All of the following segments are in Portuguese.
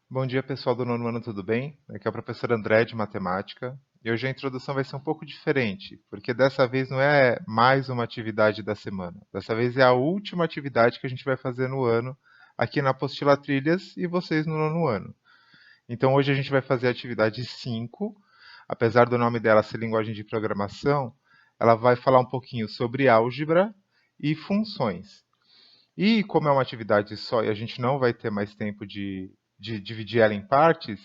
Bom dia, pessoal do nono ano, tudo bem? Aqui é o professor André de Matemática. E hoje a introdução vai ser um pouco diferente, porque dessa vez não é mais uma atividade da semana. Dessa vez é a última atividade que a gente vai fazer no ano, aqui na apostila Trilhas e vocês no nono ano. Então hoje a gente vai fazer a atividade 5. Apesar do nome dela ser linguagem de programação, ela vai falar um pouquinho sobre álgebra e funções. E como é uma atividade só e a gente não vai ter mais tempo de dividir ela em partes,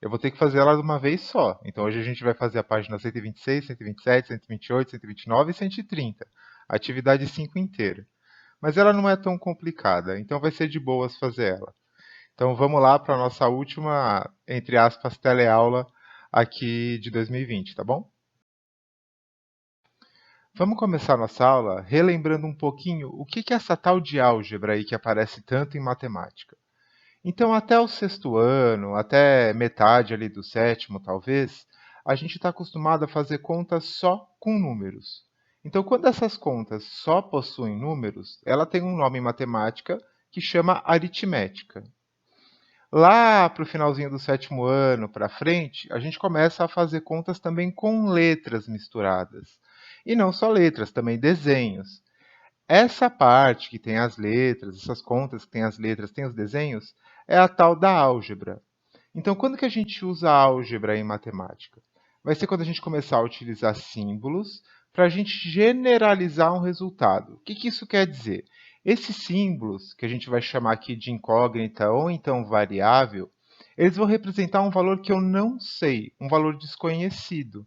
eu vou ter que fazer ela de uma vez só. Então hoje a gente vai fazer a página 126, 127, 128, 129 e 130. A atividade 5 inteira. Mas ela não é tão complicada, então vai ser de boas fazer ela. Então vamos lá para a nossa última, entre aspas, teleaula aqui de 2020, tá bom? Vamos começar nossa aula relembrando um pouquinho o que é essa tal de álgebra aí que aparece tanto em matemática. Então, até o sexto ano, até metade ali do sétimo, talvez, a gente está acostumado a fazer contas só com números. Então, quando essas contas só possuem números, ela tem um nome em matemática que chama aritmética. Lá para o finalzinho do sétimo ano para frente, a gente começa a fazer contas também com letras misturadas. E não só letras, também desenhos. Essa parte que tem as letras, essas contas que tem as letras, tem os desenhos, é a tal da álgebra. Então, quando que a gente usa a álgebra em matemática? Vai ser quando a gente começar a utilizar símbolos para a gente generalizar um resultado. O que isso quer dizer? Esses símbolos, que a gente vai chamar aqui de incógnita ou então variável, eles vão representar um valor que eu não sei, um valor desconhecido.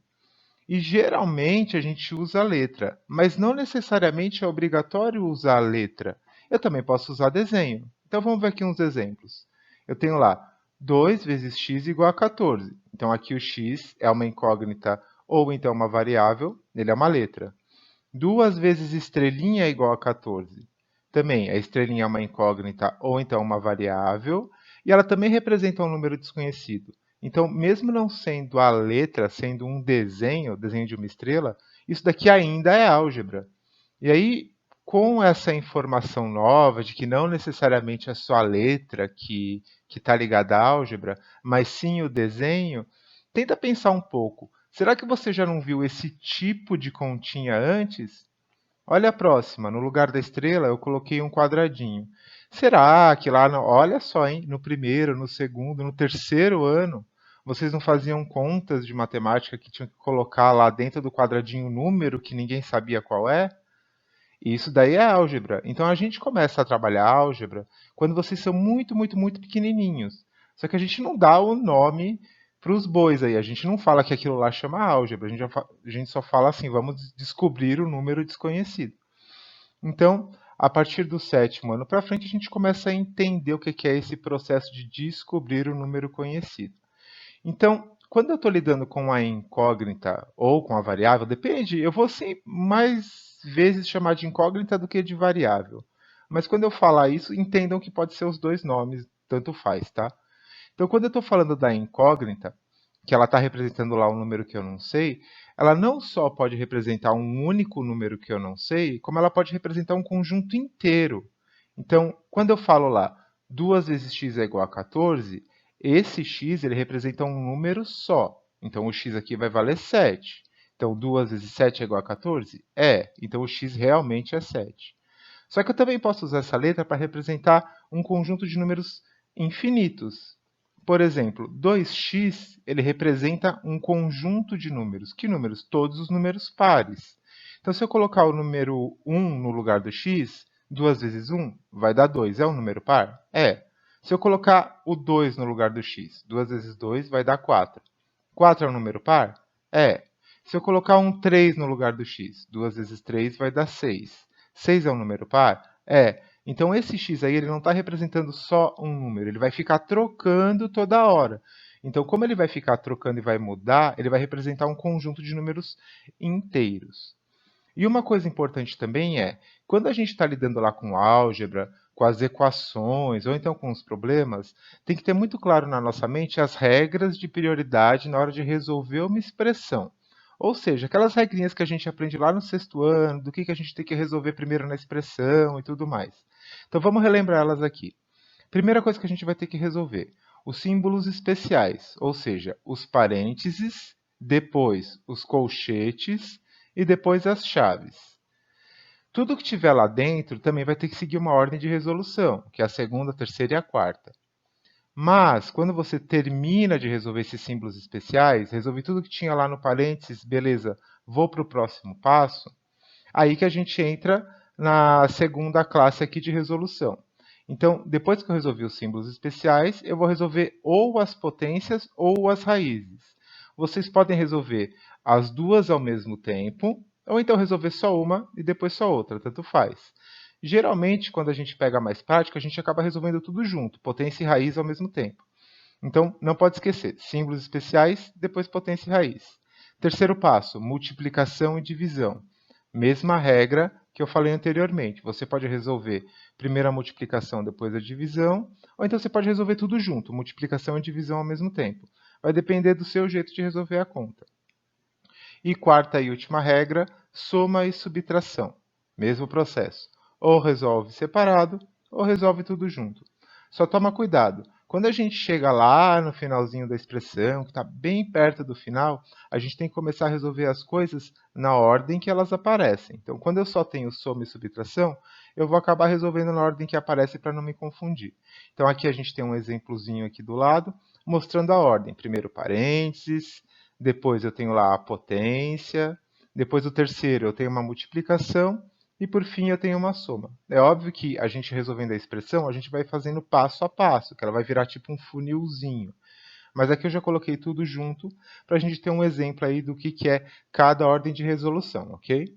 E geralmente a gente usa a letra, mas não necessariamente é obrigatório usar a letra. Eu também posso usar desenho. Então vamos ver aqui uns exemplos. Eu tenho lá 2 vezes x igual a 14. Então aqui o x é uma incógnita ou então uma variável, ele é uma letra. 2 vezes estrelinha é igual a 14. Também a estrelinha é uma incógnita ou então uma variável, e ela também representa um número desconhecido. Então, mesmo não sendo a letra, sendo um desenho, desenho de uma estrela, isso daqui ainda é álgebra. E aí, com essa informação nova de que não necessariamente é só a letra que está ligada à álgebra, mas sim o desenho, tenta pensar um pouco. Será que você já não viu esse tipo de continha antes? Olha a próxima. No lugar da estrela, eu coloquei um quadradinho. Será que lá, olha só, hein? No primeiro, no segundo, no terceiro ano, vocês não faziam contas de matemática que tinham que colocar lá dentro do quadradinho um número que ninguém sabia qual é? Isso daí é álgebra. Então a gente começa a trabalhar álgebra quando vocês são muito, muito, muito pequenininhos. Só que a gente não dá o nome para os bois aí. A gente não fala que aquilo lá chama álgebra. A gente só fala assim, vamos descobrir o número desconhecido. Então, a partir do sétimo ano para frente, a gente começa a entender o que é esse processo de descobrir o número conhecido. Então, quando eu estou lidando com a incógnita ou com a variável, depende, eu vou sim mais vezes chamar de incógnita do que de variável. Mas quando eu falar isso, entendam que pode ser os dois nomes, tanto faz, tá? Então, quando eu estou falando da incógnita, que ela está representando lá um número que eu não sei, ela não só pode representar um único número que eu não sei, como ela pode representar um conjunto inteiro. Então, quando eu falo lá 2 vezes x é igual a 14, esse x ele representa um número só. Então, o x aqui vai valer 7. Então, 2 vezes 7 é igual a 14? É. Então, o x realmente é 7. Só que eu também posso usar essa letra para representar um conjunto de números infinitos. Por exemplo, 2x ele representa um conjunto de números. Que números? Todos os números pares. Então, se eu colocar o número 1 no lugar do x, 2 vezes 1 vai dar 2. É um número par? É. Se eu colocar o 2 no lugar do x, 2 vezes 2 vai dar 4. 4 é um número par? É. Se eu colocar um 3 no lugar do x, 2 vezes 3 vai dar 6. 6 é um número par? É. Então esse x aí ele não está representando só um número, ele vai ficar trocando toda hora. Então, como ele vai ficar trocando e vai mudar, ele vai representar um conjunto de números inteiros. E uma coisa importante também é, quando a gente está lidando lá com álgebra, com as equações ou então com os problemas, tem que ter muito claro na nossa mente as regras de prioridade na hora de resolver uma expressão. Ou seja, aquelas regrinhas que a gente aprende lá no sexto ano, do que a gente tem que resolver primeiro na expressão e tudo mais. Então vamos relembrar elas aqui. Primeira coisa que a gente vai ter que resolver. os símbolos especiais, ou seja, os parênteses, depois os colchetes e depois as chaves. Tudo que tiver lá dentro também vai ter que seguir uma ordem de resolução, que é a segunda, a terceira e a quarta. Mas, quando você termina de resolver esses símbolos especiais, resolvi tudo que tinha lá no parênteses, beleza, vou para o próximo passo, aí que a gente entra na segunda classe aqui de resolução. Então, depois que eu resolvi os símbolos especiais, eu vou resolver ou as potências ou as raízes. Vocês podem resolver as duas ao mesmo tempo, ou então resolver só uma e depois só outra, tanto faz. Geralmente, quando a gente pega mais prática, a gente acaba resolvendo tudo junto, potência e raiz ao mesmo tempo. Então, não pode esquecer, símbolos especiais, depois potência e raiz. Terceiro passo, multiplicação e divisão. Mesma regra que eu falei anteriormente. Você pode resolver primeiro a multiplicação, depois a divisão, ou então você pode resolver tudo junto, multiplicação e divisão ao mesmo tempo. Vai depender do seu jeito de resolver a conta. E quarta e última regra, soma e subtração. Mesmo processo. Ou resolve separado, ou resolve tudo junto. Só toma cuidado. Quando a gente chega lá no finalzinho da expressão, que está bem perto do final, a gente tem que começar a resolver as coisas na ordem que elas aparecem. Então, quando eu só tenho soma e subtração, eu vou acabar resolvendo na ordem que aparece para não me confundir. Então, aqui a gente tem um exemplozinho aqui do lado, mostrando a ordem. Primeiro parênteses, depois eu tenho lá a potência, depois o terceiro eu tenho uma multiplicação, e por fim eu tenho uma soma. É óbvio que a gente resolvendo a expressão, a gente vai fazendo passo a passo, que ela vai virar tipo um funilzinho. Mas aqui eu já coloquei tudo junto para a gente ter um exemplo aí do que é cada ordem de resolução, ok?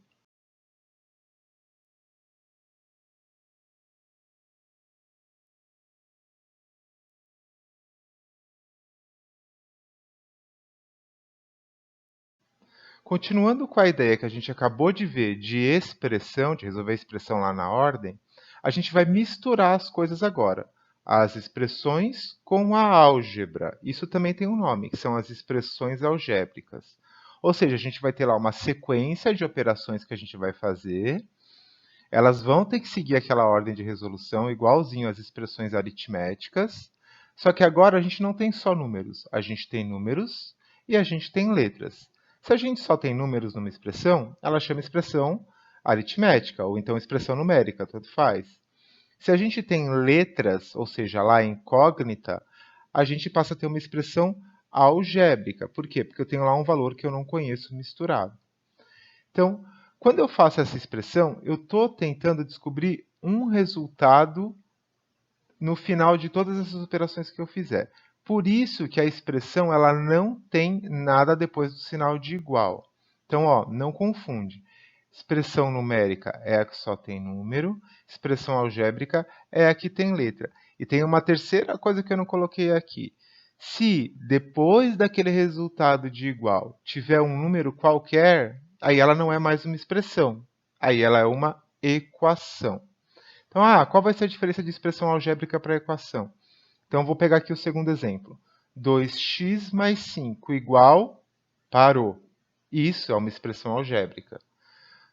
Continuando com a ideia que a gente acabou de ver de expressão, de resolver a expressão lá na ordem, a gente vai misturar as coisas agora. As expressões com a álgebra. Isso também tem um nome, que são as expressões algébricas. Ou seja, a gente vai ter lá uma sequência de operações que a gente vai fazer. Elas vão ter que seguir aquela ordem de resolução, igualzinho às expressões aritméticas. Só que agora a gente não tem só números, a gente tem números e a gente tem letras. Se a gente só tem números numa expressão, ela chama expressão aritmética, ou então expressão numérica, tanto faz. Se a gente tem letras, ou seja, lá incógnita, a gente passa a ter uma expressão algébrica. Por quê? Porque eu tenho lá um valor que eu não conheço misturado. Então, quando eu faço essa expressão, eu estou tentando descobrir um resultado no final de todas essas operações que eu fizer. Por isso que a expressão ela não tem nada depois do sinal de igual. Então, ó, não confunde. Expressão numérica é a que só tem número, expressão algébrica é a que tem letra. E tem uma terceira coisa que eu não coloquei aqui. Se depois daquele resultado de igual tiver um número qualquer, aí ela não é mais uma expressão, aí ela é uma equação. Então, qual vai ser a diferença de expressão algébrica para equação? Então, vou pegar aqui o segundo exemplo. 2x mais 5 igual, parou. Isso é uma expressão algébrica.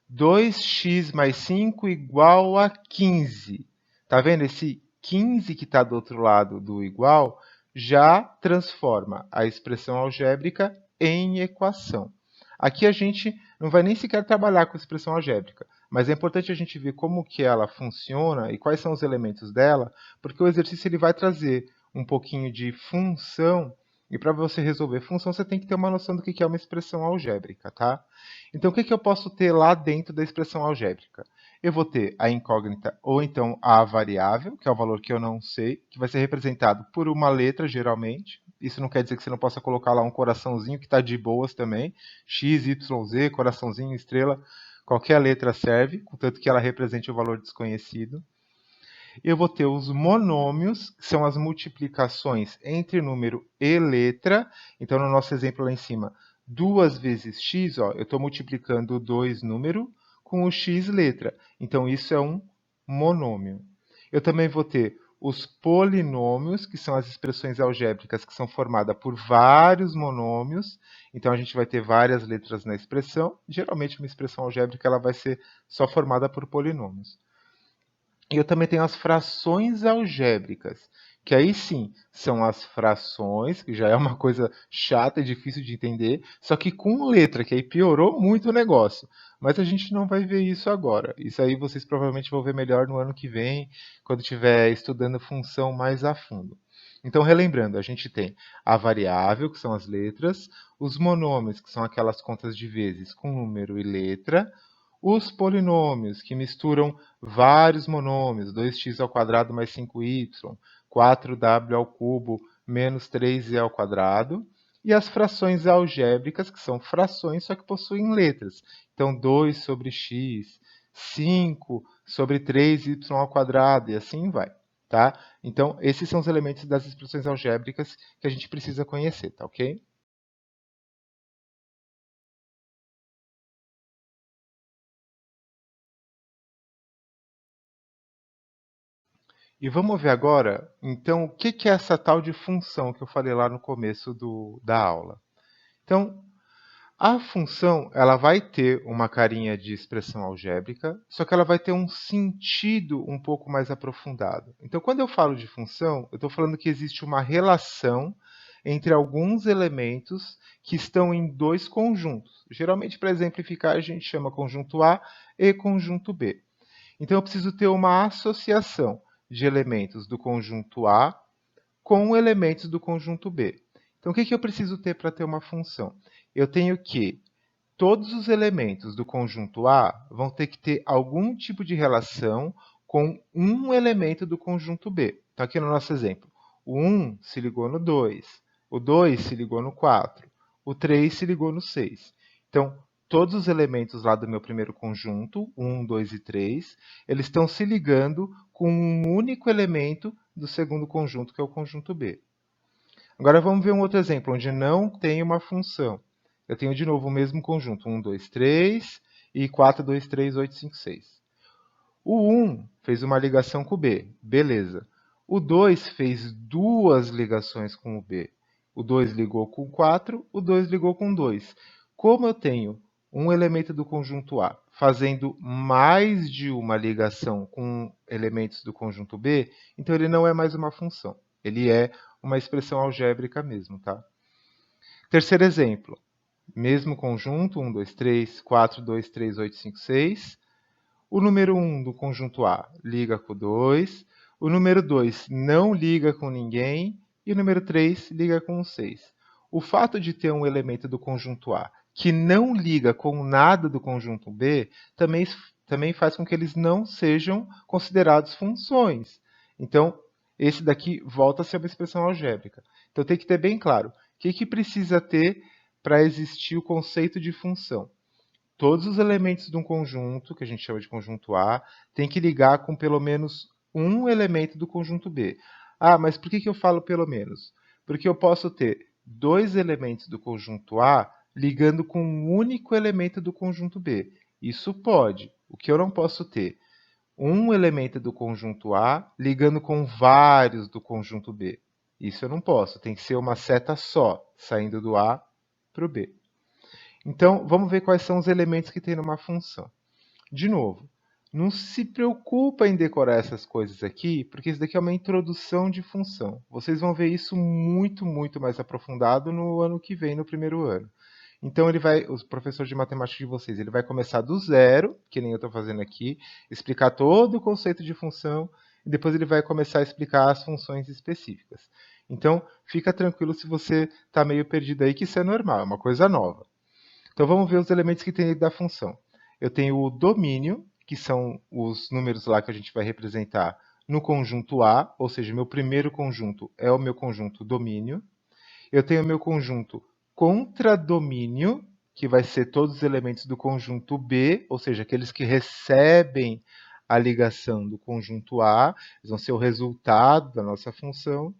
2x mais 5 igual a 15. Tá vendo? Esse 15 que está do outro lado do igual já transforma a expressão algébrica em equação. Aqui a gente não vai nem sequer trabalhar com a expressão algébrica, mas é importante a gente ver como que ela funciona e quais são os elementos dela, porque o exercício ele vai trazer um pouquinho de função, e para você resolver função você tem que ter uma noção do que é uma expressão algébrica, tá? Então, o que eu posso ter lá dentro da expressão algébrica? Eu vou ter a incógnita ou então a variável, que é o valor que eu não sei, que vai ser representado por uma letra, geralmente. Isso não quer dizer que você não possa colocar lá um coraçãozinho que está de boas também. X, Y, Z, coraçãozinho, estrela, qualquer letra serve, contanto que ela represente o valor desconhecido. Eu vou ter os monômios, que são as multiplicações entre número e letra. Então, no nosso exemplo lá em cima, 2 vezes x, ó, eu estou multiplicando 2 número com o x letra. Então, isso é um monômio. Eu também vou ter os polinômios, que são as expressões algébricas que são formadas por vários monômios. Então, a gente vai ter várias letras na expressão. Geralmente, uma expressão algébrica ela vai ser só formada por polinômios. E eu também tenho as frações algébricas, que aí sim são as frações, que já é uma coisa chata e difícil de entender, só que com letra, que aí piorou muito o negócio. Mas a gente não vai ver isso agora. Isso aí vocês provavelmente vão ver melhor no ano que vem, quando estiver estudando função mais a fundo. Então, relembrando, a gente tem a variável, que são as letras, os monômios, que são aquelas contas de vezes com número e letra, os polinômios, que misturam vários monômios, 2x ao quadrado mais 5y, 4w ao cubo menos 3z ao quadrado, e as frações algébricas, que são frações, só que possuem letras. Então, 2 sobre x, 5 sobre 3y ao quadrado, e assim vai. Tá? Então, esses são os elementos das expressões algébricas que a gente precisa conhecer, tá ok? E vamos ver agora, então, o que é essa tal de função que eu falei lá no começo da aula. Então, a função ela vai ter uma carinha de expressão algébrica, só que ela vai ter um sentido um pouco mais aprofundado. Então, quando eu falo de função, eu estou falando que existe uma relação entre alguns elementos que estão em dois conjuntos. Geralmente, para exemplificar, a gente chama conjunto A e conjunto B. Então, eu preciso ter uma associação de elementos do conjunto A com elementos do conjunto B. Então, o que eu preciso ter para ter uma função? Eu tenho que todos os elementos do conjunto A vão ter que ter algum tipo de relação com um elemento do conjunto B. Então, aqui no nosso exemplo, o 1 se ligou no 2, o 2 se ligou no 4, o 3 se ligou no 6. Então, todos os elementos lá do meu primeiro conjunto, 1, 2 e 3, eles estão se ligando com um único elemento do segundo conjunto, que é o conjunto B. Agora vamos ver um outro exemplo, onde não tem uma função. Eu tenho de novo o mesmo conjunto, 1, 2, 3 e 4, 2, 3, 8, 5, 6. O 1 fez uma ligação com o B, beleza. O 2 fez duas ligações com o B. O 2 ligou com o 4, o 2 ligou com o 2. Como eu tenho um elemento do conjunto A fazendo mais de uma ligação com elementos do conjunto B, então ele não é mais uma função. Ele é uma expressão algébrica mesmo, tá? Terceiro exemplo. Mesmo conjunto, 1, 2, 3, 4, 2, 3, 8, 5, 6. O número 1 do conjunto A liga com o 2, o número 2 não liga com ninguém e o número 3 liga com o 6. O fato de ter um elemento do conjunto A que não liga com nada do conjunto B também faz com que eles não sejam considerados funções. Então, esse daqui volta a ser uma expressão algébrica. Então, tem que ter bem claro o que precisa ter para existir o conceito de função. Todos os elementos de um conjunto, que a gente chama de conjunto A, tem que ligar com pelo menos um elemento do conjunto B. Ah, mas por que eu falo pelo menos? Porque eu posso ter dois elementos do conjunto A ligando com um único elemento do conjunto B. Isso pode. O que eu não posso ter? Um elemento do conjunto A ligando com vários do conjunto B. Isso eu não posso. Tem que ser uma seta só, saindo do A para o B. Então, vamos ver quais são os elementos que tem numa função. De novo, não se preocupa em decorar essas coisas aqui, porque isso daqui é uma introdução de função. Vocês vão ver isso muito, muito mais aprofundado no ano que vem, no primeiro ano. Então, o professor de matemática de vocês, ele vai começar do zero, que nem eu estou fazendo aqui, explicar todo o conceito de função, e depois ele vai começar a explicar as funções específicas. Então, fica tranquilo se você está meio perdido aí, que isso é normal, é uma coisa nova. Então vamos ver os elementos que tem dentro da função. Eu tenho o domínio, que são os números lá que a gente vai representar no conjunto A, ou seja, meu primeiro conjunto é o meu conjunto domínio. Eu tenho o meu conjunto contradomínio, que vai ser todos os elementos do conjunto B, ou seja, aqueles que recebem a ligação do conjunto A, eles vão ser o resultado da nossa função.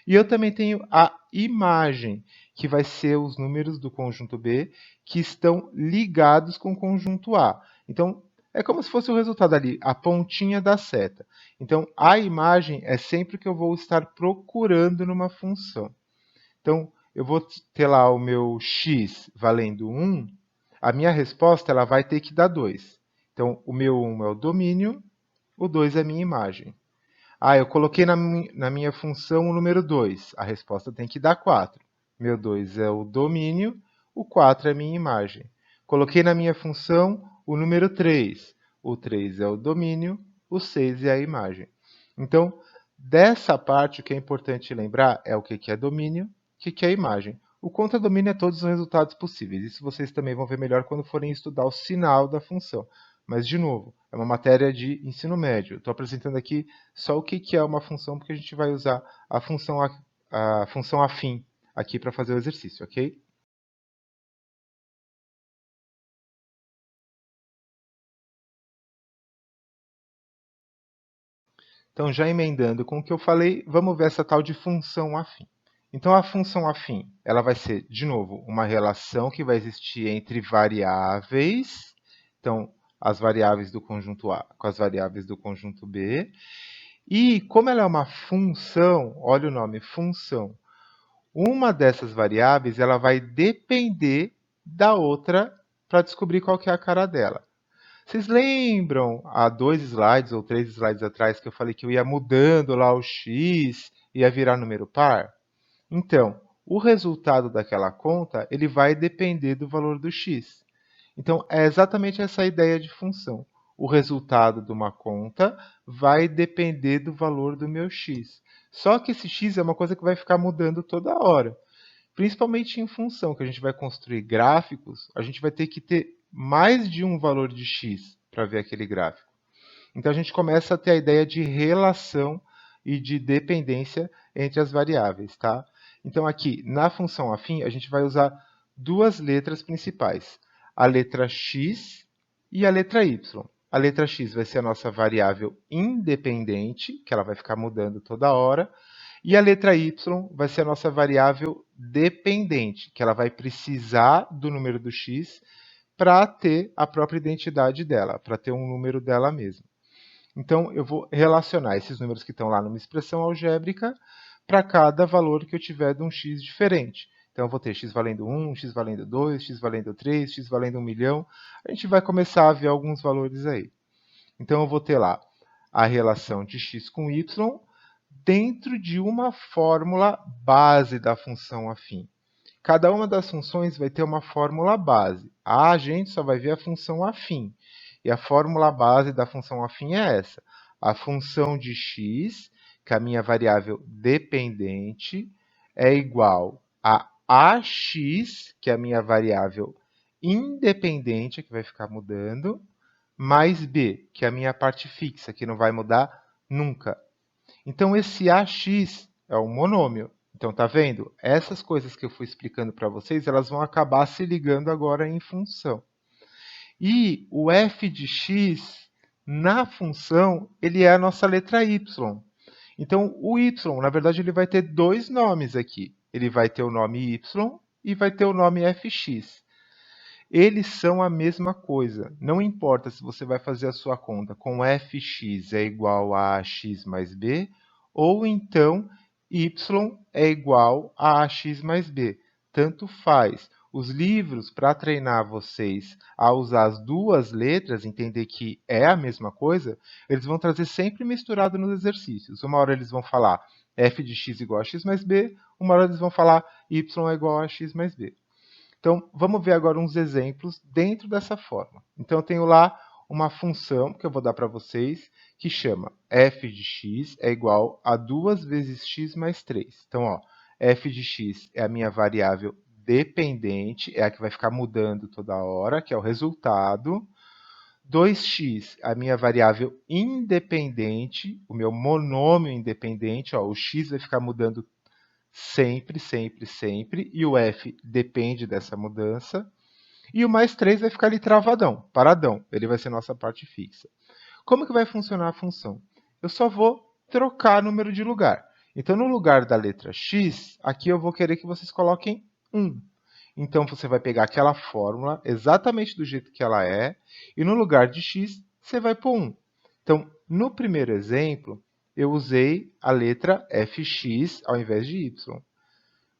E eu também tenho a imagem, que vai ser os números do conjunto B que estão ligados com o conjunto A. Então, é como se fosse o resultado ali, a pontinha da seta. Então, a imagem é sempre o que eu vou estar procurando numa função. Então, eu vou ter lá o meu x valendo 1, a minha resposta ela vai ter que dar 2. Então, o meu 1 é o domínio, o 2 é a minha imagem. Ah, eu coloquei na minha função o número 2. A resposta tem que dar 4. Meu 2 é o domínio, o 4 é a minha imagem. Coloquei na minha função o número 3. O 3 é o domínio, o 6 é a imagem. Então, dessa parte, o que é importante lembrar é o que é domínio, o que é imagem. O contra-domínio é todos os resultados possíveis. Isso vocês também vão ver melhor quando forem estudar o sinal da função. Mas, de novo, é uma matéria de ensino médio. Estou apresentando aqui só o que é uma função, porque a gente vai usar a função afim aqui para fazer o exercício, ok? Então, já emendando com o que eu falei, vamos ver essa tal de função afim. Então, a função afim, ela vai ser, de novo, uma relação que vai existir entre variáveis. Então, as variáveis do conjunto A com as variáveis do conjunto B. E como ela é uma função, olha o nome, função, uma dessas variáveis ela vai depender da outra para descobrir qual que é a cara dela. Vocês lembram há 2 slides ou 3 slides atrás que eu falei que eu ia mudando lá o x, ia virar número par? Então, o resultado daquela conta ele vai depender do valor do x. Então, é exatamente essa ideia de função. O resultado de uma conta vai depender do valor do meu x. Só que esse x é uma coisa que vai ficar mudando toda hora. Principalmente em função, que a gente vai construir gráficos, a gente vai ter que ter mais de um valor de x para ver aquele gráfico. Então, a gente começa a ter a ideia de relação e de dependência entre as variáveis, tá? Então, aqui, na função afim, a gente vai usar duas letras principais, a letra x e a letra y. A letra x vai ser a nossa variável independente, que ela vai ficar mudando toda hora, e a letra y vai ser a nossa variável dependente, que ela vai precisar do número do x para ter a própria identidade dela, para ter um número dela mesma. Então, eu vou relacionar esses números que estão lá numa expressão algébrica para cada valor que eu tiver de um x diferente. Então, eu vou ter x valendo 1, x valendo 2, x valendo 3, x valendo 1 milhão. A gente vai começar a ver alguns valores aí. Então, eu vou ter lá a relação de x com y dentro de uma fórmula base da função afim. Cada uma das funções vai ter uma fórmula base. A gente só vai ver a função afim. E a fórmula base da função afim é essa. A função de x, que é a minha variável dependente, é igual a ax, que é a minha variável independente, que vai ficar mudando, mais b, que é a minha parte fixa, que não vai mudar nunca. Então, esse AX é um monômio. Então, tá vendo? Essas coisas que eu fui explicando para vocês, elas vão acabar se ligando agora em função. E o f de x na função, ele é a nossa letra y. Então, o y, na verdade, ele vai ter dois nomes aqui. Ele vai ter o nome y e vai ter o nome fx. Eles são a mesma coisa. Não importa se você vai fazer a sua conta com fx é igual a ax mais b, ou então y é igual a ax mais b. Tanto faz. Os livros, para treinar vocês a usar as duas letras, entender que é a mesma coisa, eles vão trazer sempre misturado nos exercícios. Uma hora eles vão falar f de x igual a x mais b, uma hora eles vão falar y é igual a x mais b. Então, vamos ver agora uns exemplos dentro dessa forma. Então, eu tenho lá uma função que eu vou dar para vocês, que chama f de x é igual a 2 vezes x mais 3. Então, ó, f de x é a minha variável dependente, é a que vai ficar mudando toda hora, que é o resultado. 2x, a minha variável independente, o meu monômio independente, ó, o x vai ficar mudando sempre, sempre, sempre, e o f depende dessa mudança. E o mais 3 vai ficar ali travadão, paradão. Ele vai ser nossa parte fixa. Como que vai funcionar a função? Eu só vou trocar número de lugar. Então, no lugar da letra x, aqui eu vou querer que vocês coloquem 1. Então, você vai pegar aquela fórmula exatamente do jeito que ela é, e no lugar de x, você vai pôr 1. Então, no primeiro exemplo, eu usei a letra fx ao invés de y.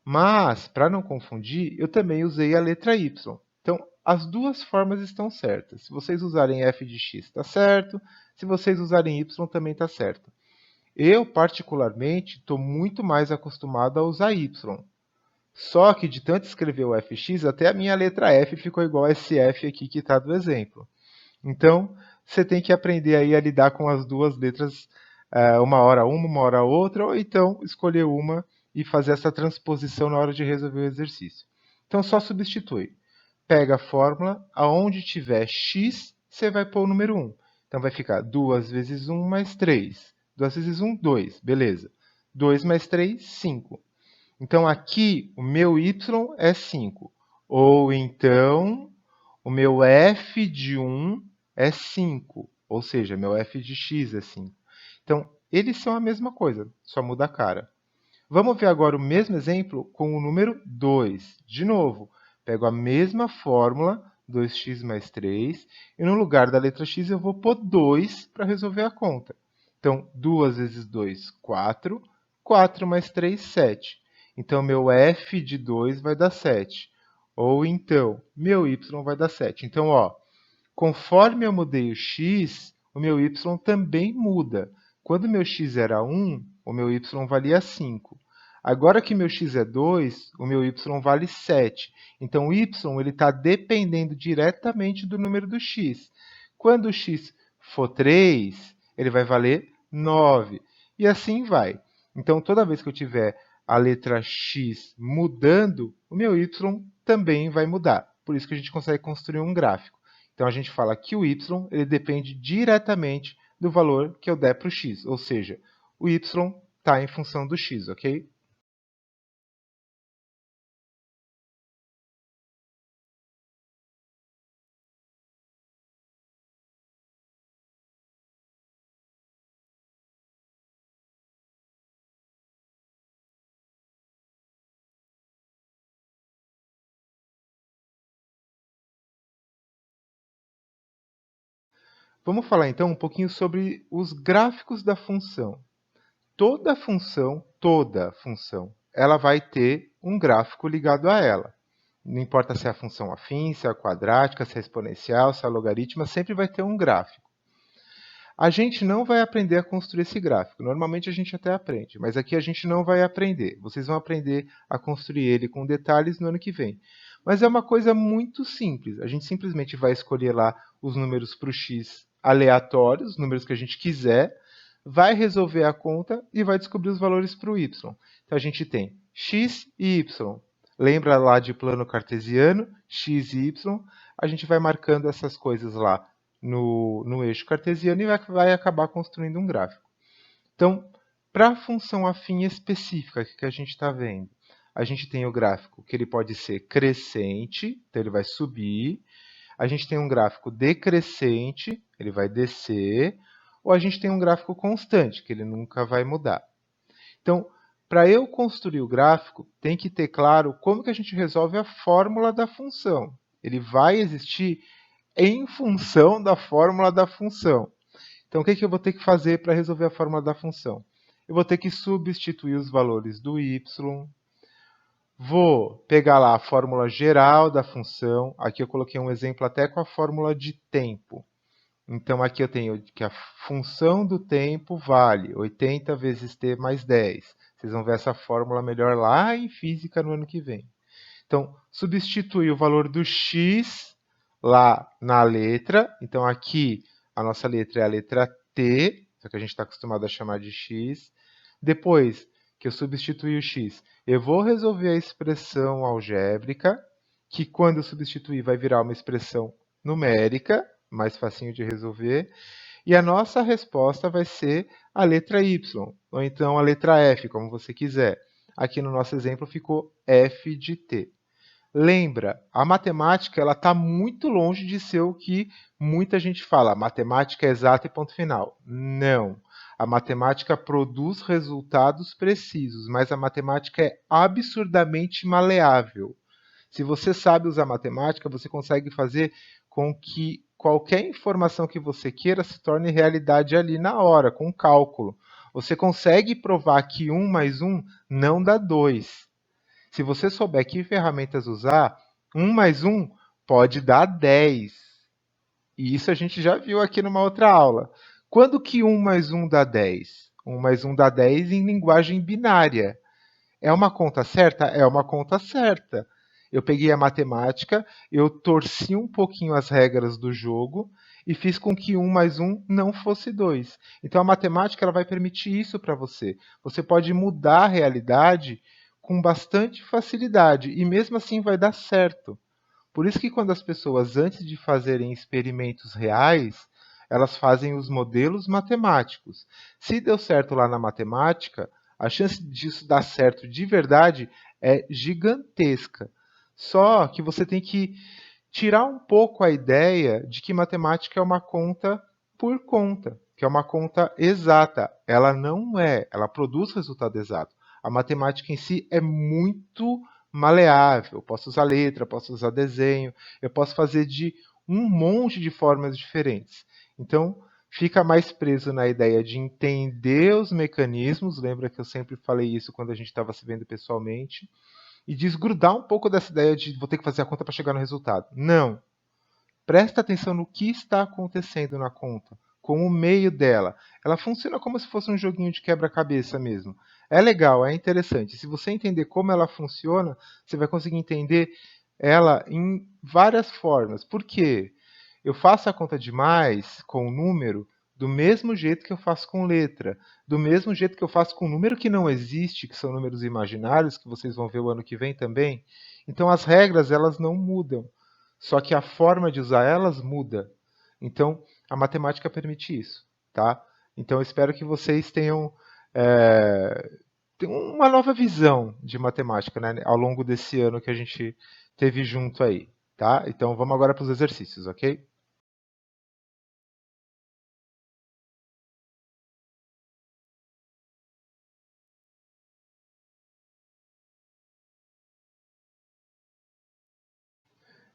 Mas, para não confundir, eu também usei a letra y. Então, as duas formas estão certas. Se vocês usarem f de x, está certo. Se vocês usarem y, também está certo. Eu, particularmente, estou muito mais acostumado a usar y. Só que de tanto escrever o fx, até a minha letra f ficou igual a esse f aqui que está do exemplo. Então, você tem que aprender aí a lidar com as duas letras, uma hora outra, ou então escolher uma e fazer essa transposição na hora de resolver o exercício. Então, só substitui. Pega a fórmula, aonde tiver x, você vai pôr o número 1. Então, vai ficar 2 vezes 1 mais 3. 2 vezes 1, 2, beleza. 2 mais 3, 5. Então, aqui, o meu y é 5. Ou então, o meu f de 1 é 5. Ou seja, meu f de x é 5. Então, eles são a mesma coisa, só muda a cara. Vamos ver agora o mesmo exemplo com o número 2. De novo, pego a mesma fórmula, 2x mais 3, e no lugar da letra x eu vou pôr 2 para resolver a conta. Então, 2 vezes 2, 4. 4 mais 3, 7. Então, meu f de 2 vai dar 7. Ou então, meu y vai dar 7. Então, ó, conforme eu mudei o x, o meu y também muda. Quando meu x era 1, o meu y valia 5. Agora que meu x é 2, o meu y vale 7. Então, o y está dependendo diretamente do número do x. Quando o x for 3, ele vai valer 9. E assim vai. Então, toda vez que eu tiver a letra x mudando, o meu y também vai mudar. Por isso que a gente consegue construir um gráfico. Então, a gente fala que o y ele depende diretamente do valor que eu der para o x, ou seja, o y está em função do x, ok? Vamos falar então um pouquinho sobre os gráficos da função. Toda função, ela vai ter um gráfico ligado a ela. Não importa se é a função afim, se é a quadrática, se é exponencial, se é a logarítmica, sempre vai ter um gráfico. A gente não vai aprender a construir esse gráfico. Normalmente a gente até aprende, mas aqui a gente não vai aprender. Vocês vão aprender a construir ele com detalhes no ano que vem. Mas é uma coisa muito simples. A gente simplesmente vai escolher lá os números para o x aleatórios, os números que a gente quiser, vai resolver a conta e vai descobrir os valores para o y. Então a gente tem x e y. Lembra lá de plano cartesiano, x e y? A gente vai marcando essas coisas lá no eixo cartesiano e vai acabar construindo um gráfico. Então, para a função afim específica que a gente está vendo, a gente tem o gráfico que ele pode ser crescente, então ele vai subir. A gente tem um gráfico decrescente, ele vai descer. Ou a gente tem um gráfico constante, que ele nunca vai mudar. Então, para eu construir o gráfico, tem que ter claro como que a gente resolve a fórmula da função. Ele vai existir em função da fórmula da função. Então, o que eu vou ter que fazer para resolver a fórmula da função? Eu vou ter que substituir os valores do y, vou pegar lá a fórmula geral da função, aqui eu coloquei um exemplo até com a fórmula de tempo. Então, aqui eu tenho que a função do tempo vale 80 vezes t mais 10. Vocês vão ver essa fórmula melhor lá em física no ano que vem. Então, substitui o valor do x lá na letra. Então, aqui a nossa letra é a letra T, só que a gente está acostumado a chamar de x. Depois que eu substituir o x, eu vou resolver a expressão algébrica, que quando eu substituir vai virar uma expressão numérica, mais facinho de resolver. E a nossa resposta vai ser a letra y, ou então a letra f, como você quiser. Aqui no nosso exemplo ficou f de t. Lembra, a matemática ela está muito longe de ser o que muita gente fala. Matemática é exata e ponto final. Não. A matemática produz resultados precisos, mas a matemática é absurdamente maleável. Se você sabe usar matemática, você consegue fazer com que qualquer informação que você queira se torne realidade ali na hora, com cálculo. Você consegue provar que 1 mais 1 não dá 2. Se você souber que ferramentas usar, 1 mais 1 pode dar 10. E isso a gente já viu aqui numa outra aula. Quando que 1 mais 1 dá 10? 1 mais 1 dá 10 em linguagem binária. É uma conta certa? É uma conta certa. Eu peguei a matemática, eu torci um pouquinho as regras do jogo e fiz com que 1 mais 1 não fosse 2. Então a matemática ela vai permitir isso para você. Você pode mudar a realidade com bastante facilidade e mesmo assim vai dar certo. Por isso que quando as pessoas, antes de fazerem experimentos reais, elas fazem os modelos matemáticos. Se deu certo lá na matemática, a chance disso dar certo de verdade é gigantesca. Só que você tem que tirar um pouco a ideia de que matemática é uma conta por conta, que é uma conta exata. Ela não é, ela produz resultado exato. A matemática em si é muito maleável. Eu posso usar letra, posso usar desenho, eu posso fazer de um monte de formas diferentes. Então, fica mais preso na ideia de entender os mecanismos. Lembra que eu sempre falei isso quando a gente estava se vendo pessoalmente? E desgrudar um pouco dessa ideia de vou ter que fazer a conta para chegar no resultado. Não. Presta atenção no que está acontecendo na conta, com o meio dela. Ela funciona como se fosse um joguinho de quebra-cabeça mesmo. É legal, é interessante. Se você entender como ela funciona, você vai conseguir entender ela em várias formas. Por quê? Eu faço a conta de mais com o número do mesmo jeito que eu faço com letra, do mesmo jeito que eu faço com número que não existe, que são números imaginários, que vocês vão ver o ano que vem também. Então as regras elas não mudam. Só que a forma de usar elas muda. Então, a matemática permite isso, tá? Então, eu espero que vocês tenham uma nova visão de matemática, né, ao longo desse ano que a gente teve junto aí, tá? Então, vamos agora para os exercícios, ok?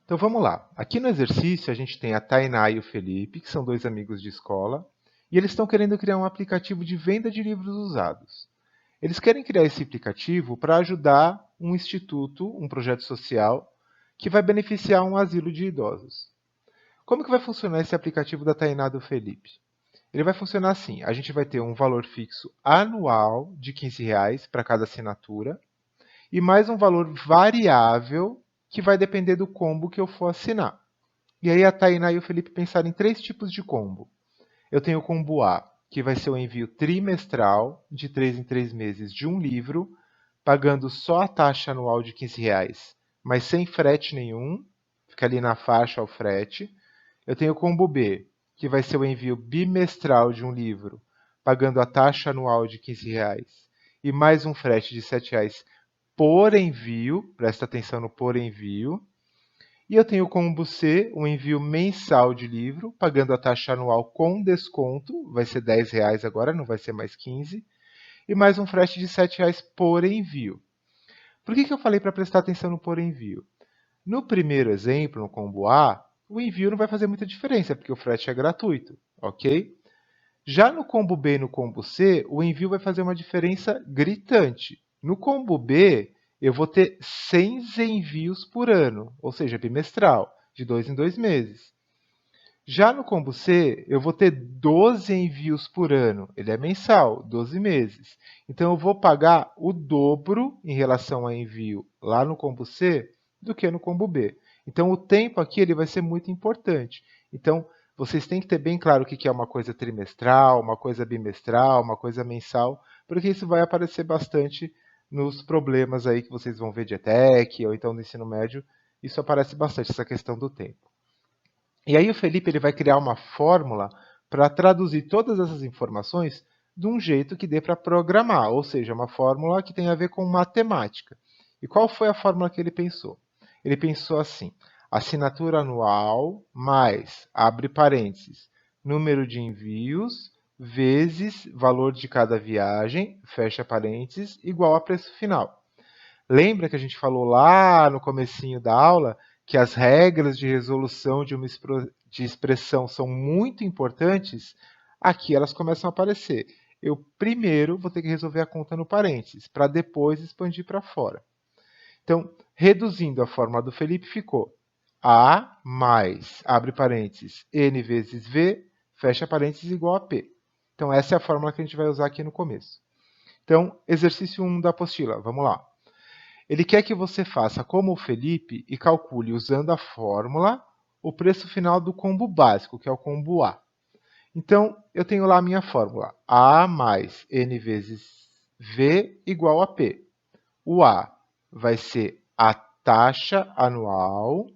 Então, vamos lá. Aqui no exercício, a gente tem a Tainá e o Felipe, que são dois amigos de escola, e eles estão querendo criar um aplicativo de venda de livros usados. Eles querem criar esse aplicativo para ajudar um instituto, um projeto social, que vai beneficiar um asilo de idosos. Como que vai funcionar esse aplicativo da Tainá do Felipe? Ele vai funcionar assim: a gente vai ter um valor fixo anual de R$ 15 para cada assinatura e mais um valor variável que vai depender do combo que eu for assinar. E aí a Tainá e o Felipe pensaram em três tipos de combo. Eu tenho o combo A, que vai ser o envio trimestral, de 3 em 3 meses, de um livro, pagando só a taxa anual de R$ 15, mas sem frete nenhum, fica ali na faixa o frete. Eu tenho o combo B, que vai ser o envio bimestral de um livro, pagando a taxa anual de R$ 15 e mais um frete de R$ 7 por envio, presta atenção no por envio. E eu tenho o combo C, o envio mensal de livro, pagando a taxa anual com desconto, vai ser R$ 10 agora, não vai ser mais 15, e mais um frete de R$ 7 por envio. Por que eu falei para prestar atenção no por envio? No primeiro exemplo, no combo A, o envio não vai fazer muita diferença, porque o frete é gratuito, ok? Já no combo B e no combo C, o envio vai fazer uma diferença gritante. No combo B, eu vou ter 100 envios por ano, ou seja, bimestral, de 2 em 2 meses. Já no combo C, eu vou ter 12 envios por ano, ele é mensal, 12 meses. Então, eu vou pagar o dobro em relação a envio lá no combo C do que no combo B. Então, o tempo aqui ele vai ser muito importante. Então, vocês têm que ter bem claro o que é uma coisa trimestral, uma coisa bimestral, uma coisa mensal, porque isso vai aparecer bastante nos problemas aí que vocês vão ver de ETEC ou então no ensino médio. Isso aparece bastante, essa questão do tempo. E aí o Felipe ele vai criar uma fórmula para traduzir todas essas informações de um jeito que dê para programar, ou seja, uma fórmula que tem a ver com matemática. E qual foi a fórmula que ele pensou? Ele pensou assim: assinatura anual mais, abre parênteses, número de envios vezes valor de cada viagem, fecha parênteses, igual a preço final. Lembra que a gente falou lá no comecinho da aula que as regras de resolução de expressão são muito importantes? Aqui elas começam a aparecer. Eu primeiro vou ter que resolver a conta no parênteses, para depois expandir para fora. Então, reduzindo a forma do Felipe, ficou A mais, abre parênteses, N vezes V, fecha parênteses, igual a P. Então, essa é a fórmula que a gente vai usar aqui no começo. Então, exercício 1 da apostila, vamos lá. Ele quer que você faça como o Felipe e calcule, usando a fórmula, o preço final do combo básico, que é o combo A. Então, eu tenho lá a minha fórmula. A mais N vezes V igual a P. O A vai ser a taxa anual,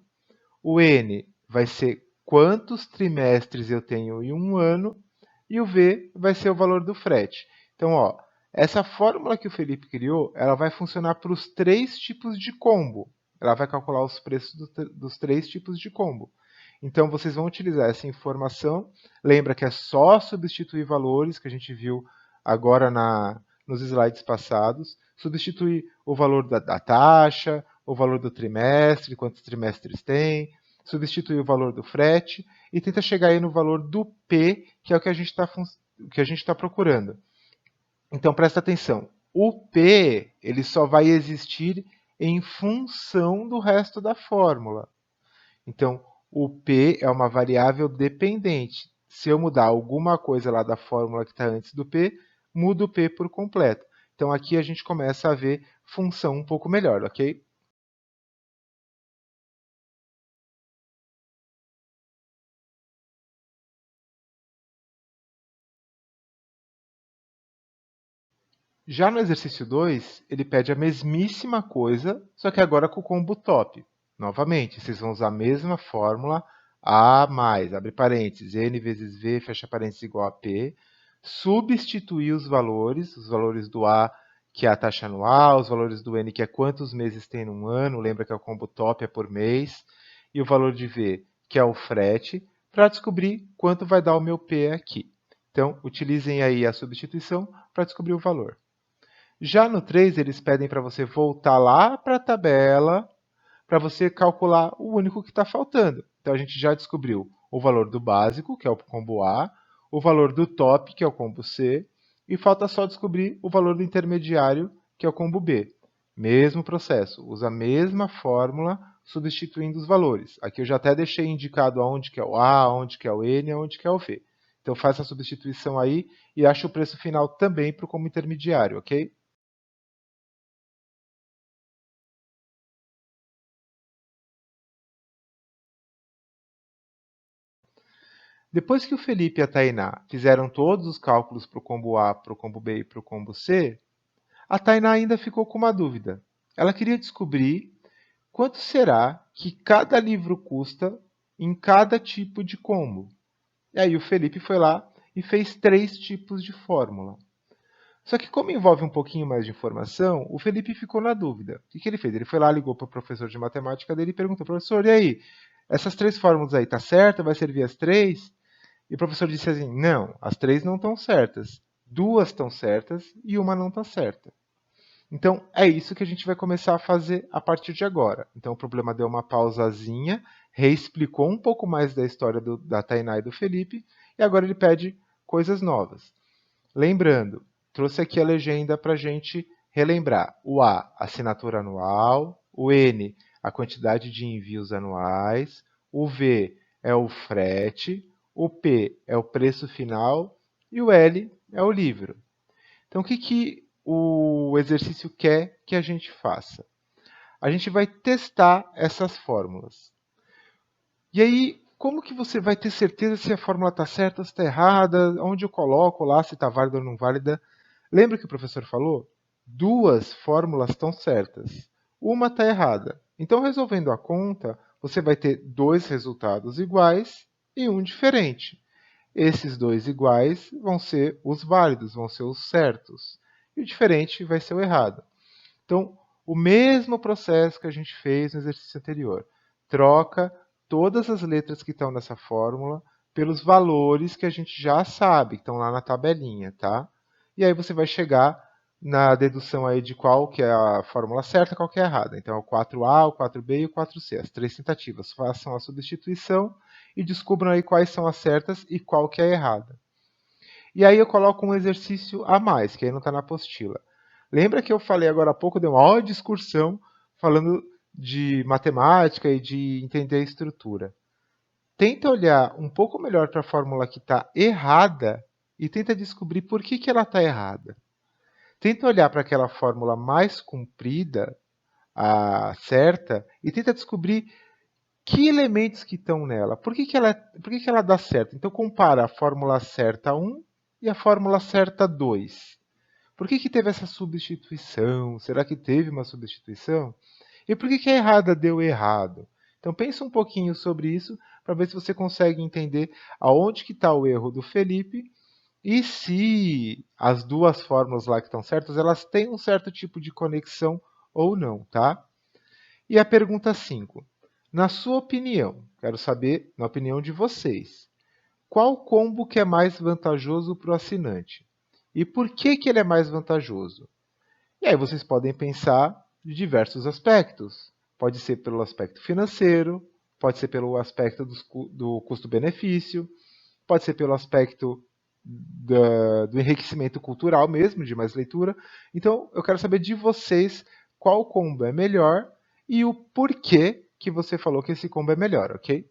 o N vai ser quantos trimestres eu tenho em um ano, e o V vai ser o valor do frete. Então, ó, essa fórmula que o Felipe criou, ela vai funcionar para os três tipos de combo. Ela vai calcular os preços dos três tipos de combo. Então, vocês vão utilizar essa informação. Lembra que é só substituir valores, que a gente viu agora nos slides passados. Substituir o valor da taxa, o valor do trimestre, quantos trimestres tem, substituir o valor do frete e tenta chegar aí no valor do P, que é o que a gente está procurando. Então, presta atenção. O P ele só vai existir em função do resto da fórmula. Então, o P é uma variável dependente. Se eu mudar alguma coisa lá da fórmula que está antes do P, muda o P por completo. Então, aqui a gente começa a ver função um pouco melhor, ok? Já no exercício 2, ele pede a mesmíssima coisa, só que agora com o combo top. Novamente, vocês vão usar a mesma fórmula, A mais, abre parênteses, N vezes V, fecha parênteses, igual a P, substituir os valores do A, que é a taxa anual, os valores do N, que é quantos meses tem num ano, lembra que é o combo top, é por mês, e o valor de V, que é o frete, para descobrir quanto vai dar o meu P aqui. Então, utilizem aí a substituição para descobrir o valor. Já no 3, eles pedem para você voltar lá para a tabela para você calcular o único que está faltando. Então, a gente já descobriu o valor do básico, que é o combo A, o valor do top, que é o combo C, e falta só descobrir o valor do intermediário, que é o combo B. Mesmo processo, usa a mesma fórmula, substituindo os valores. Aqui eu já até deixei indicado aonde que é o A, onde que é o N, aonde que é o V. Então, faça a substituição aí e ache o preço final também para o combo intermediário, ok? Depois que o Felipe e a Tainá fizeram todos os cálculos para o combo A, para o combo B e para o combo C, a Tainá ainda ficou com uma dúvida. Ela queria descobrir quanto será que cada livro custa em cada tipo de combo. E aí o Felipe foi lá e fez 3 tipos de fórmula. Só que como envolve um pouquinho mais de informação, o Felipe ficou na dúvida. O que ele fez? Ele foi lá, ligou para o professor de matemática dele e perguntou, professor, e aí, essas 3 fórmulas aí, tá certa? Vai servir as 3? E o professor disse assim: não, as 3 não estão certas. 2 estão certas e uma não está certa. Então, é isso que a gente vai começar a fazer a partir de agora. Então, o problema deu uma pausazinha, reexplicou um pouco mais da história da Tainá e do Felipe, e agora ele pede coisas novas. Lembrando, trouxe aqui a legenda para a gente relembrar. O A, assinatura anual. O N, a quantidade de envios anuais. O V é o frete. O P é o preço final. E o L é o livro. Então, o que o exercício quer que a gente faça? A gente vai testar essas fórmulas. E aí, como que você vai ter certeza se a fórmula está certa ou se está errada? Onde eu coloco lá se está válida ou não válida? Lembra que o professor falou? 2 fórmulas estão certas, uma está errada. Então, resolvendo a conta, você vai ter 2 resultados iguais e um diferente. Esses 2 iguais vão ser os válidos, vão ser os certos. E o diferente vai ser o errado. Então, o mesmo processo que a gente fez no exercício anterior. Troca todas as letras que estão nessa fórmula pelos valores que a gente já sabe, que estão lá na tabelinha, tá? E aí você vai chegar na dedução aí de qual que é a fórmula certa, qual que é a errada. Então, é o 4A, o 4B e o 4C, as 3 tentativas. Façam a substituição e descubram aí quais são as certas e qual que é a errada. E aí eu coloco um exercício a mais, que aí não está na apostila. Lembra que eu falei agora há pouco, dei uma aula de excursão falando de matemática e de entender a estrutura. Tenta olhar um pouco melhor para a fórmula que está errada e tenta descobrir por que ela está errada. Tenta olhar para aquela fórmula mais comprida, a certa, e tenta descobrir que elementos que estão nela. Por que ela dá certo? Então compara a fórmula certa 1 e a fórmula certa 2. Por que teve essa substituição? Será que teve uma substituição? E por que a errada deu errado? Então pensa um pouquinho sobre isso para ver se você consegue entender aonde que está o erro do Felipe e se as duas fórmulas lá que estão certas, elas têm um certo tipo de conexão ou não, tá? E a pergunta 5. Na sua opinião, quero saber, na opinião de vocês, qual combo que é mais vantajoso para o assinante? E por que ele é mais vantajoso? E aí vocês podem pensar de diversos aspectos. Pode ser pelo aspecto financeiro, pode ser pelo aspecto do custo-benefício, pode ser pelo aspecto do enriquecimento cultural mesmo, de mais leitura. Então, eu quero saber de vocês qual combo é melhor e o porquê que você falou que esse combo é melhor, ok?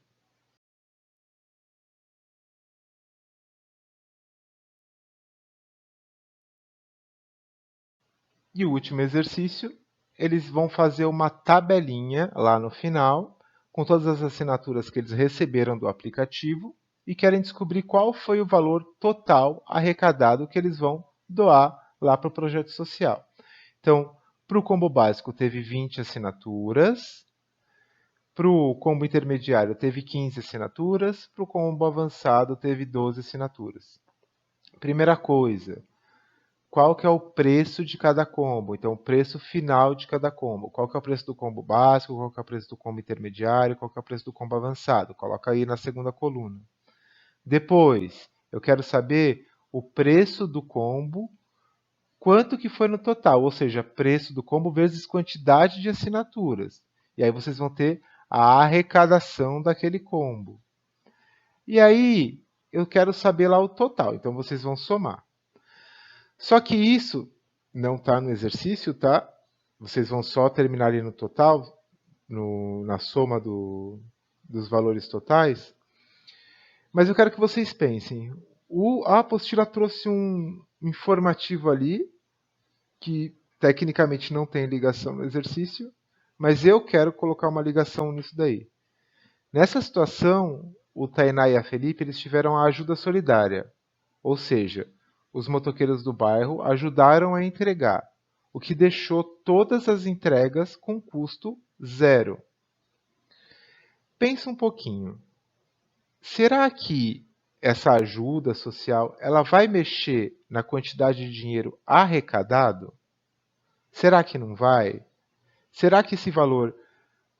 E o último exercício, eles vão fazer uma tabelinha lá no final, com todas as assinaturas que eles receberam do aplicativo e querem descobrir qual foi o valor total arrecadado que eles vão doar lá para o projeto social. Então, para o combo básico teve 20 assinaturas, para o combo intermediário teve 15 assinaturas, para o combo avançado teve 12 assinaturas. Primeira coisa, qual que é o preço de cada combo? Então, o preço final de cada combo. Qual que é o preço do combo básico, qual que é o preço do combo intermediário, qual que é o preço do combo avançado? Coloca aí na segunda coluna. Depois, eu quero saber o preço do combo, quanto que foi no total, ou seja, preço do combo vezes quantidade de assinaturas. E aí vocês vão ter a arrecadação daquele combo. E aí, eu quero saber lá o total, então vocês vão somar. Só que isso não está no exercício, tá? Vocês vão só terminar ali no total, na soma dos valores totais. Mas eu quero que vocês pensem. A apostila trouxe um informativo ali, que tecnicamente não tem ligação no exercício, mas eu quero colocar uma ligação nisso daí. Nessa situação, o Tainá e a Felipe eles tiveram a ajuda solidária, ou seja, os motoqueiros do bairro ajudaram a entregar, o que deixou todas as entregas com custo zero. Pensa um pouquinho. Será que essa ajuda social ela vai mexer na quantidade de dinheiro arrecadado? Será que não vai? Será que esse valor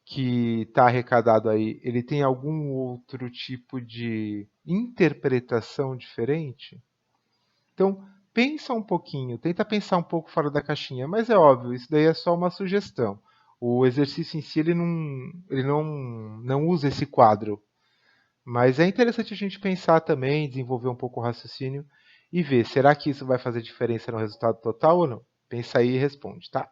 que está arrecadado aí, ele tem algum outro tipo de interpretação diferente? Então, pensa um pouquinho, tenta pensar um pouco fora da caixinha, mas é óbvio, isso daí é só uma sugestão. O exercício em si, ele não usa esse quadro, mas é interessante a gente pensar também, desenvolver um pouco o raciocínio e ver, será que isso vai fazer diferença no resultado total ou não? Pensa aí e responde, tá?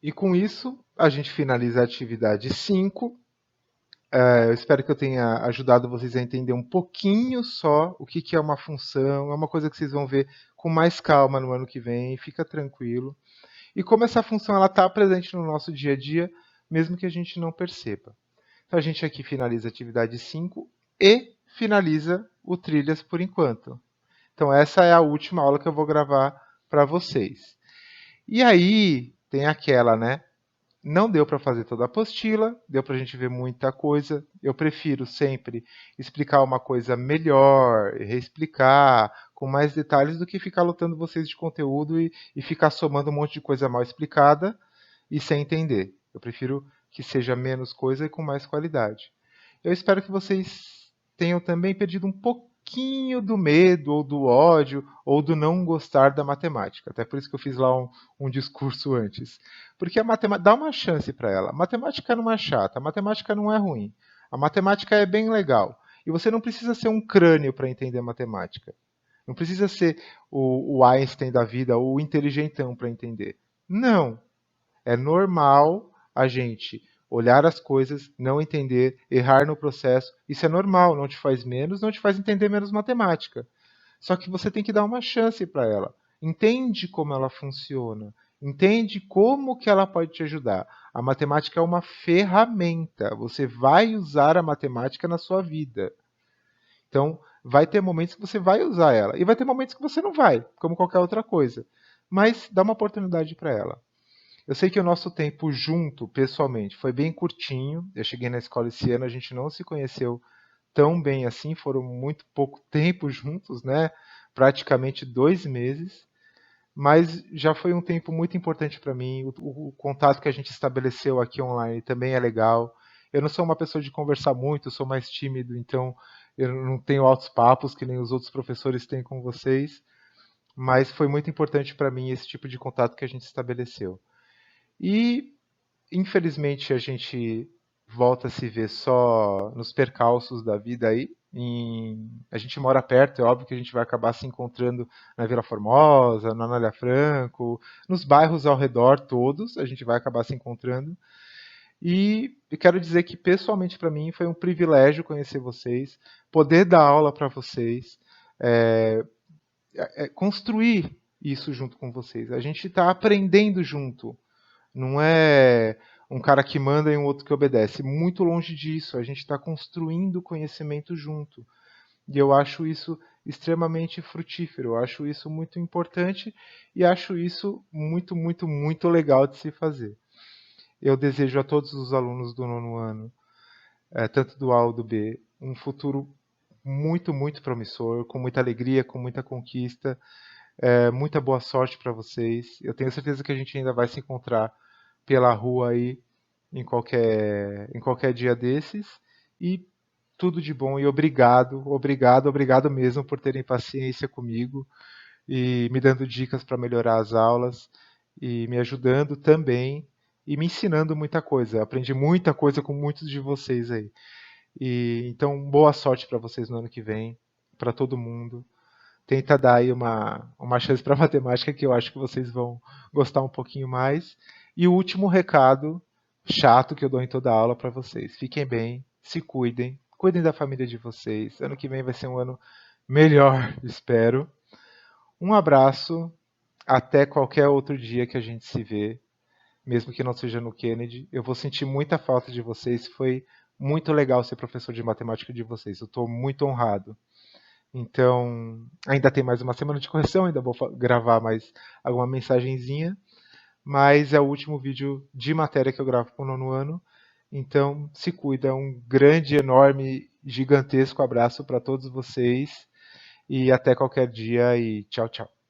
E com isso, a gente finaliza a atividade 5. Eu espero que eu tenha ajudado vocês a entender um pouquinho só o que é uma função. É uma coisa que vocês vão ver com mais calma no ano que vem, fica tranquilo. E como essa função está presente no nosso dia a dia, mesmo que a gente não perceba. Então a gente aqui finaliza a atividade 5 e finaliza o Trilhas por enquanto. Então essa é a última aula que eu vou gravar para vocês. E aí tem aquela, né? Não deu para fazer toda a apostila, deu para a gente ver muita coisa. Eu prefiro sempre explicar uma coisa melhor, reexplicar com mais detalhes do que ficar lotando vocês de conteúdo e ficar somando um monte de coisa mal explicada e sem entender. Eu prefiro que seja menos coisa e com mais qualidade. Eu espero que vocês tenham também perdido um pouquinho do medo, ou do ódio, ou do não gostar da matemática. Até por isso que eu fiz lá um discurso antes. Porque a matemática, dá uma chance para ela. A matemática não é chata, a matemática não é ruim. A matemática é bem legal. E você não precisa ser um crânio para entender matemática. Não precisa ser o Einstein da vida ou o inteligentão para entender. Não. É normal a gente olhar as coisas, não entender, errar no processo. Isso é normal, não te faz menos, não te faz entender menos matemática. Só que você tem que dar uma chance para ela. Entende como ela funciona. Entende como que ela pode te ajudar. A matemática é uma ferramenta. Você vai usar a matemática na sua vida. Então, vai ter momentos que você vai usar ela. E vai ter momentos que você não vai, como qualquer outra coisa. Mas dá uma oportunidade para ela. Eu sei que o nosso tempo junto, pessoalmente, foi bem curtinho. Eu cheguei na escola esse ano, a gente não se conheceu tão bem assim, foram muito pouco tempo juntos, né? Praticamente 2 meses, mas já foi um tempo muito importante para mim. O contato que a gente estabeleceu aqui online também é legal. Eu não sou uma pessoa de conversar muito, eu sou mais tímido, então eu não tenho altos papos que nem os outros professores têm com vocês, mas foi muito importante para mim esse tipo de contato que a gente estabeleceu. E infelizmente a gente volta a se ver só nos percalços da vida aí. A gente mora perto, é óbvio que a gente vai acabar se encontrando na Vila Formosa, na Anália Franco, nos bairros ao redor todos, a gente vai acabar se encontrando. E eu quero dizer que pessoalmente para mim foi um privilégio conhecer vocês, poder dar aula para vocês, é, construir isso junto com vocês. A gente está aprendendo junto. Não é um cara que manda e um outro que obedece. Muito longe disso. A gente está construindo conhecimento junto. E eu acho isso extremamente frutífero. Eu acho isso muito importante e acho isso muito, muito, muito legal de se fazer. Eu desejo a todos os alunos do nono ano, tanto do A ou do B, um futuro muito, muito promissor, com muita alegria, com muita conquista. Muita boa sorte para vocês. Eu tenho certeza que a gente ainda vai se encontrar pela rua aí em qualquer dia desses. E tudo de bom e obrigado, obrigado, obrigado mesmo por terem paciência comigo e me dando dicas para melhorar as aulas e me ajudando também e me ensinando muita coisa. Eu aprendi muita coisa com muitos de vocês aí. E então boa sorte para vocês no ano que vem, para todo mundo. Tenta dar aí uma chance para matemática que eu acho que vocês vão gostar um pouquinho mais. E o último recado chato que eu dou em toda aula para vocês. Fiquem bem, se cuidem, cuidem da família de vocês. Ano que vem vai ser um ano melhor, espero. Um abraço, até qualquer outro dia que a gente se vê, mesmo que não seja no Kennedy. Eu vou sentir muita falta de vocês. Foi muito legal ser professor de matemática de vocês. Eu estou muito honrado. Então, ainda tem mais uma semana de correção, ainda vou gravar mais alguma mensagenzinha, mas é o último vídeo de matéria que eu gravo para o nono ano. Então, se cuida. Um grande, enorme, gigantesco abraço para todos vocês e até qualquer dia e tchau, tchau.